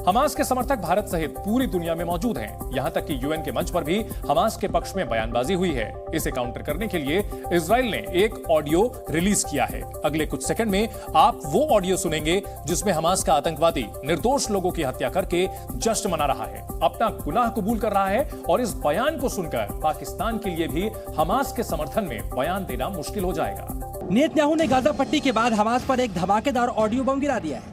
Hamas के समर्थक भारत सहित पूरी दुनिया में मौजूद हैं। यहां तक कि यूएन के मंच पर भी हमास के पक्ष में बयानबाजी हुई है। इसे काउंटर करने के लिए इजराइल ने एक ऑडियो रिलीज किया है। अगले कुछ सेकंड में आप वो ऑडियो सुनेंगे जिसमें हमास का आतंकवादी निर्दोष लोगों की हत्या करके जश्न मना रहा है, अपना गुनाह कबूल कर रहा है और इस बयान को सुनकर पाकिस्तान के लिए भी हमास के समर्थन में बयान देना मुश्किल हो जाएगा। नेतन्याहू ने गाजा पट्टी के बाद हमास पर एक धमाकेदार ऑडियो बम गिरा दिया है।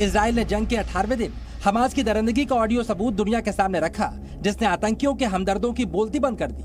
इजराइल ने जंग के 18वें दिन हमास की दरिंदगी का ऑडियो सबूत दुनिया के सामने रखा, जिसने आतंकियों के हमदर्दों की बोलती बंद कर दी।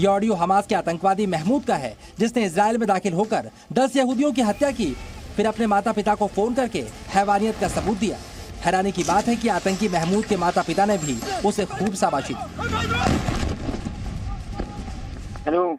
ये ऑडियो हमास के आतंकवादी महमूद का है, जिसने इजराइल में दाखिल होकर 10 यहूदियों की हत्या की, फिर अपने माता पिता को फोन करके हैवानियत का सबूत दिया। हैरानी की बात है कि आतंकी महमूद के माता पिता ने भी उसे खूब शाबाशी दी। हेलो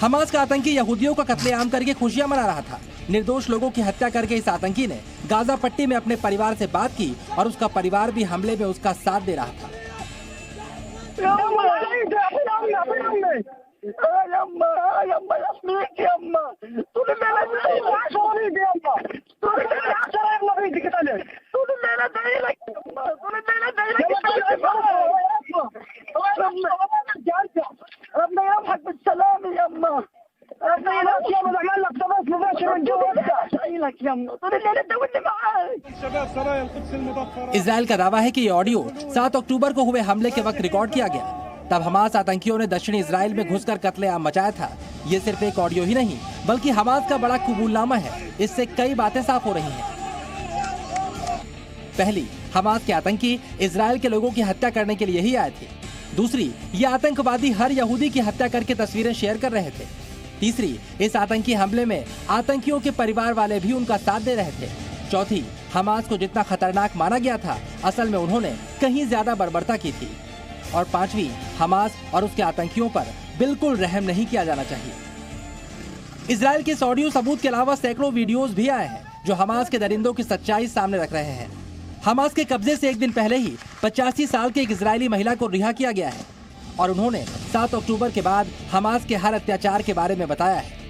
हमास का आतंकी यहूदियों का कत्लेआम करके खुशियां मना रहा था। निर्दोष लोगों की हत्या करके इस आतंकी ने गाजा पट्टी में अपने परिवार से बात की और उसका परिवार भी हमले में उसका साथ दे रहा था। इजराइल का दावा है कि ये ऑडियो 7 अक्टूबर को हुए हमले के वक्त रिकॉर्ड किया गया। तब हमास आतंकियों ने दक्षिणी इजराइल में घुसकर कत्लेआम मचाया था। ये सिर्फ एक ऑडियो ही नहीं, बल्कि हमास का बड़ा कबूलनामा है। इससे कई बातें साफ हो रही हैं। पहली, हमास के आतंकी इजराइल के लोगों की हत्या करने के लिए ही आए थे। दूसरी, ये आतंकवादी हर यहूदी की हत्या करके तस्वीरें शेयर कर रहे थे। तीसरी, इस आतंकी हमले में आतंकियों के परिवार वाले भी उनका साथ दे रहे थे। चौथी, हमास को जितना खतरनाक माना गया था, असल में उन्होंने कहीं ज्यादा बर्बरता की थी। और पांचवी, हमास और उसके आतंकियों पर बिल्कुल रहम नहीं किया जाना चाहिए। इजराइल के इस ऑडियो सबूत के अलावा सैकड़ों वीडियोस भी आए हैं जो हमास के दरिंदों की सच्चाई सामने रख रहे हैं। हमास के कब्जे से एक दिन पहले ही 85 साल की एक इजरायली महिला को रिहा किया गया है और उन्होंने 7 अक्टूबर के बाद हमास के हर अत्याचार के बारे में बताया है।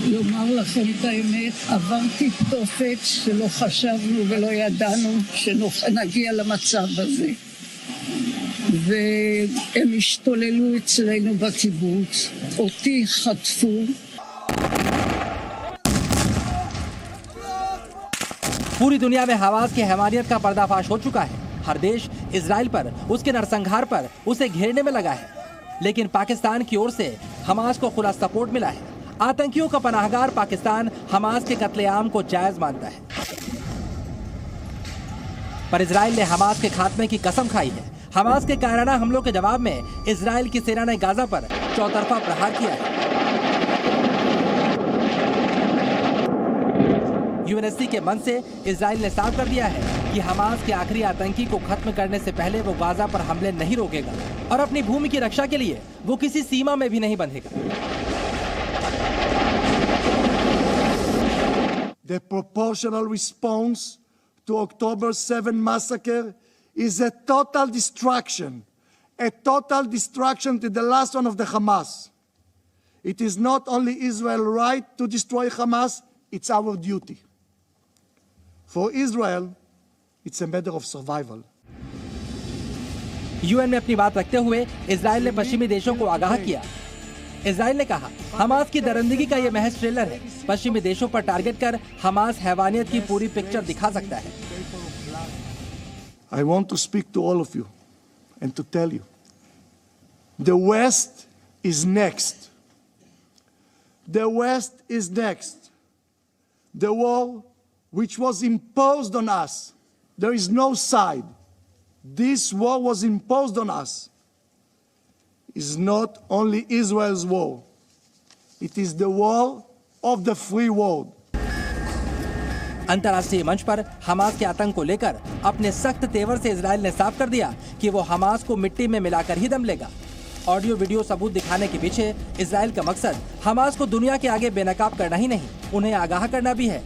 לומר לכם את האמת, עברתי תופת שלא חשבנו ולא ידענו שנגיע למצב הזה. והם השתוללו אצלנו בקיבוץ, אותי חטפו. पूरी दुनिया में हमास की हैवानियत का पर्दाफाश हो चुका है। हर देश इजराइल पर, उसके नरसंहार पर उसे घेरने में लगा है। लेकिन पाकिस्तान की ओर से हमास को खुला सपोर्ट मिला है। आतंकियों का पनाहगार पाकिस्तान हमास के कत्लेआम को जायज मानता है। पर इजराइल ने हमास के खात्मे की कसम खाई है। हमास के कायराना हमलों के जवाब में इजराइल की सेना ने गाजा पर चौतरफा प्रहार किया है। यूएनएससी के मन से इजराइल ने साफ कर दिया है कि हमास के आखिरी आतंकी को खत्म करने से पहले वो गाजा पर हमले नहीं रोकेगा और अपनी भूमि की रक्षा के लिए वो किसी सीमा में भी नहीं बंधेगा। The proportional response to October 7 massacre is a total destruction to the last one of the Hamas. It is not only Israel's right to destroy Hamas, it's our duty. For Israel, it's a matter of survival. UN में अपनी बात रखते हुए Israel ने पश्चिमी देशों को आगाह किया। इजराइल ने कहा, हमास की दरिंदगी का ये महज ट्रेलर है। पश्चिमी देशों पर टारगेट कर हमास हैवानियत की पूरी पिक्चर दिखा सकता है। I want to speak to all of you and to tell you, the West is next The West is next. The war which was imposed on us. There is no side. This war was imposed on us. Is not only Israel's war. It is the war of the free world. अंतर्राष्ट्रीय मंच पर Hamas के आतंक को लेकर अपने सख्त तेवर से इजराइल ने साफ कर दिया कि वो हमास को मिट्टी में मिलाकर ही दम लेगा। ऑडियो वीडियो सबूत दिखाने के पीछे इजराइल का मकसद हमास को दुनिया के आगे बेनकाब करना ही नहीं, उन्हें आगाह करना भी है।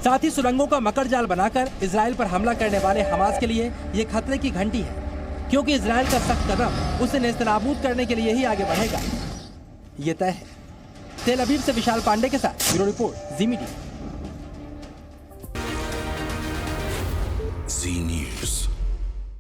साथ ही सुरंगों का मकर जाल बनाकर इजराइल पर हमला करने वाले हमास के लिए ये खतरे की घंटी है, क्योंकि इजराइल का सख्त कदम उसे नेस्तनाबूद करने के लिए ही आगे बढ़ेगा, ये तय है। तेल अवीव से विशाल पांडे के साथ ब्यूरो रिपोर्ट, जी मीडिया।